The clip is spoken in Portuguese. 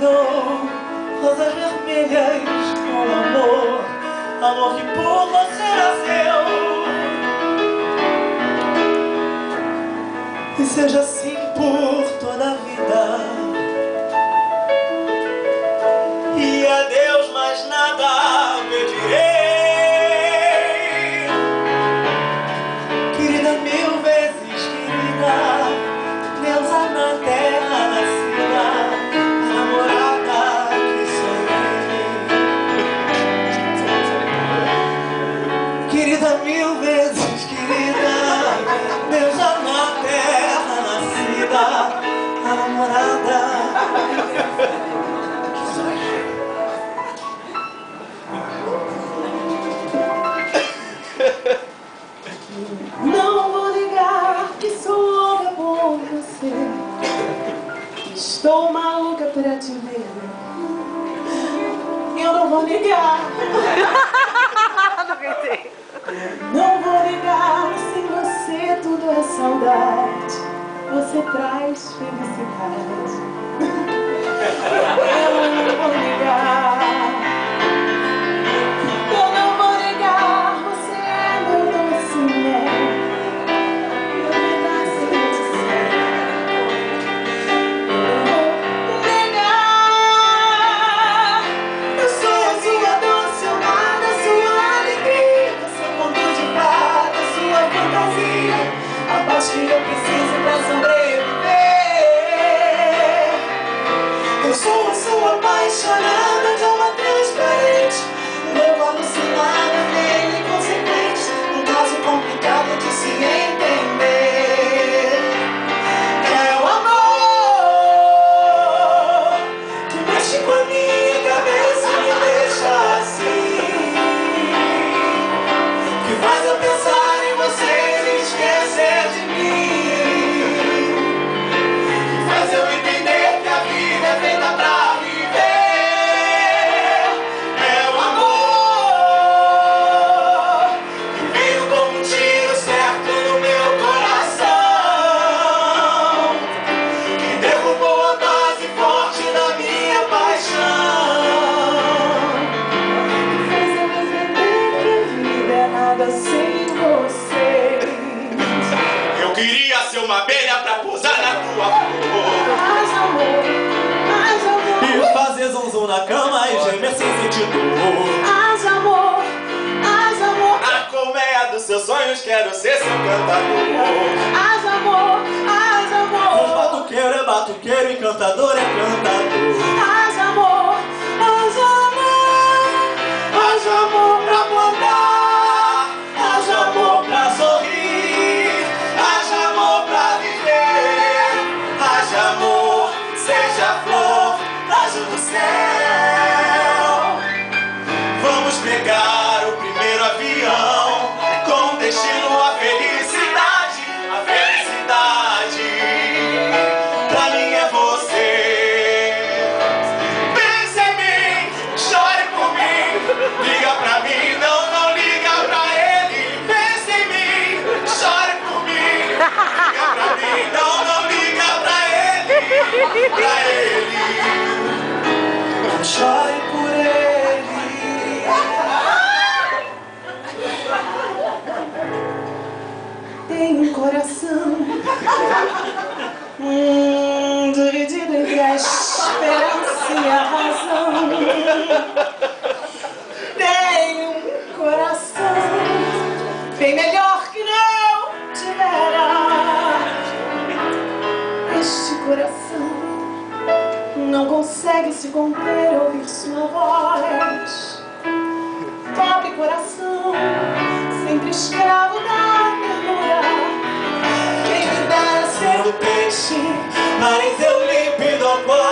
ensinou rosas vermelhas com amor, amor que por você nasceu. E seja assim por toda a vida. E a Deus mais nada pedirei. Querida, mil vezes querida, deusa na terra nascida, a namorada que sonhei. Querida, mil vezes querida, deusa na terra nascida, a namorada que sonhei. Não vou negar que sou louca por você. Estou maluca pra te ver. Eu não vou negar. Não vou negar, sem você tudo é saudade. Você traz felicidade. Eu não vou negar. Eu não vou negar, você é meu doce mel. Meu pedaço de céu. Eu vou negar. Eu sou a sua doce amada, sua alegria, seu conto de fada, sua fantasia, a paz que eu preciso pra sobreviver. Eu sou a sua apaixonada de alma transparente, meu alucinado, nele consequente, um caso complicado de se entender. É o amor que mexe com a minha cabeça e me deixa assim, que faz eu pensar em você e esquecer de mim, que faz eu entender que a vida é feita pra viver. É o amor que veio como um tiro certo no meu coração, que derrubou a base forte da minha paixão, que fez eu entender que a vida é nada sem você. Eu queria ser uma abelha pra pousar na tua flor Mais amor, E fazer zonzon na cama e gemer sem sentir dor. mais amor, mais amor, na colmeia dos seus sonhos, quero ser seu cantador. mais amor, mais Os amor, batuqueiro é batuqueiro, encantador é cantador. mais amor, mais amor, mais amor pra plantar, mais amor pra sorrir, Haja amor pra viver, haja amor, seja flor, haja do céu. Vamos pegar o primeiro avião, com destino à felicidade, a felicidade. Pra mim é você. Pense em mim, chore por mim, liga pra mim, não liga pra ele. Pense em mim, chore por mim, liga pra mim, não liga pra ele. Pra ele. não chore por ele. Tem um coração dividido entre a esperança e a razão. Tem um coração bem melhor que não tivera. Este coração não consegue se conter ao ouvir sua voz. Pobre coração, sempre escravo da ternura. Quem me dera ser Sendo peixe, nariz eu límpido ao qual